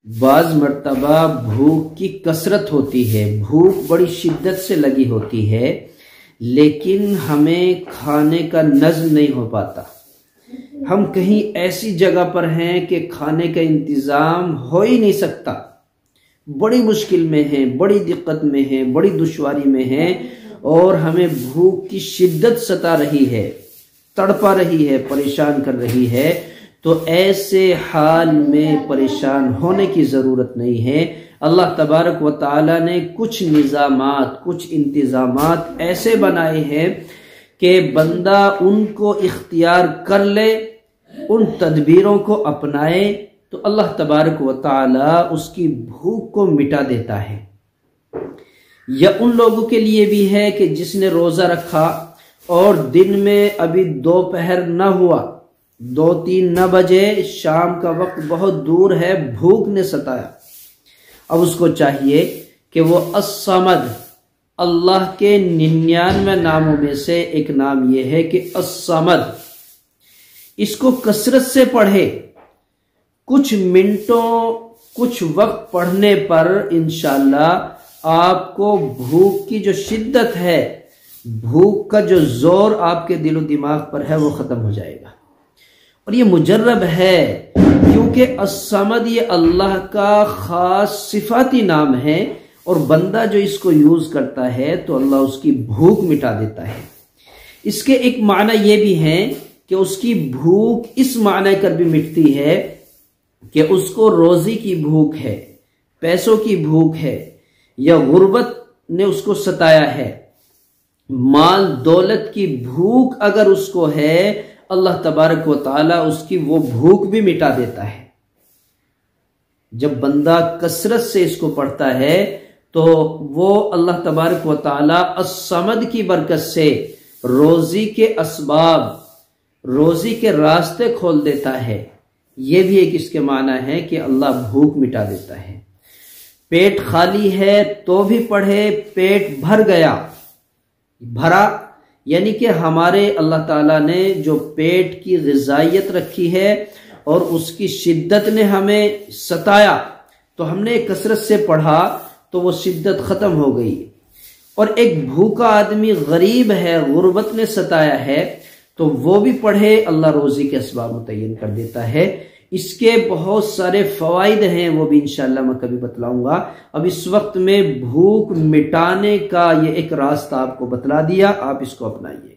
بعض مرتبہ بھوک کی کثرت ہوتی ہے، بھوک بڑی شدت سے لگی ہوتی ہے، لیکن ہمیں کھانے کا نظم نہیں ہو پاتا۔ ہم کہیں ایسی جگہ پر ہیں کہ کھانے کا انتظام ہو ہی نہیں سکتا، بڑی مشکل میں ہیں، بڑی دقت میں ہیں، بڑی دشواری میں ہیں، اور ہمیں بھوک کی شدت ستا رہی ہے، تڑپا رہی ہے، پریشان کر رہی ہے۔ تو ایسے حال میں پریشان ہونے کی ضرورت نہیں ہے۔ اللہ تبارک و تعالی نے کچھ نظامات، کچھ انتظامات ایسے بنائے ہیں کہ بندہ ان کو اختیار کر لے، ان تدبیروں کو اپنائے تو اللہ تبارک و تعالی اس کی بھوک کو مٹا دیتا ہے۔ یا ان لوگوں کے لیے بھی ہے کہ جس نے روزہ رکھا اور دن میں ابھی دوپہر نہ ہوا، 2-3 نہ بجے، شام کا وقت بہت دور ہے، بھوک نے ستایا، اب اس کو چاہیے کہ وہ الصمد، اللہ کے 99 ناموں میں سے ایک نام یہ ہے کہ الصمد، اس کو کثرت سے پڑھے۔ کچھ منٹوں، کچھ وقت پڑھنے پر انشاءاللہ آپ کو بھوک کی جو شدت ہے، بھوک کا جو زور آپ کے دل و دماغ پر ہے، وہ ختم ہو جائے گا۔ اور یہ مجرب ہے، کیونکہ الصمد یہ اللہ کا خاص صفاتی نام ہے، اور بندہ جو اس کو یوز کرتا ہے تو اللہ اس کی بھوک مٹا دیتا ہے۔ اس کے ایک معنی یہ بھی ہے کہ اس کی بھوک اس معنی کر بھی مٹتی ہے کہ اس کو روزی کی بھوک ہے، پیسوں کی بھوک ہے، یا غربت نے اس کو ستایا ہے، مال دولت کی بھوک اگر اس کو ہے، اللہ تبارک و تعالی اس کی وہ بھوک بھی مٹا دیتا ہے۔ جب بندہ کثرت سے اس کو پڑھتا ہے تو وہ اللہ تبارک و تعالی الصمد کی برکت سے روزی کے اسباب، روزی کے راستے کھول دیتا ہے۔ یہ بھی ایک اس کے معنی ہے کہ اللہ بھوک مٹا دیتا ہے۔ پیٹ خالی ہے تو بھی پڑھے، پیٹ بھر گیا، بھرا یعنی کہ ہمارے اللہ تعالیٰ نے جو پیٹ کی غذائیت رکھی ہے اور اس کی شدت نے ہمیں ستایا، تو ہم نے کثرت سے پڑھا تو وہ شدت ختم ہو گئی۔ اور ایک بھوکا آدمی غریب ہے، غربت نے ستایا ہے، تو وہ بھی پڑھے، اللہ روزی کے اسباب متعین کر دیتا ہے۔ اس کے بہت سارے فوائد ہیں، وہ بھی انشاءاللہ میں کبھی بتلاؤں گا۔ اب اس وقت میں بھوک مٹانے کا یہ ایک راستہ آپ کو بتلا دیا، آپ اس کو اپنائیے۔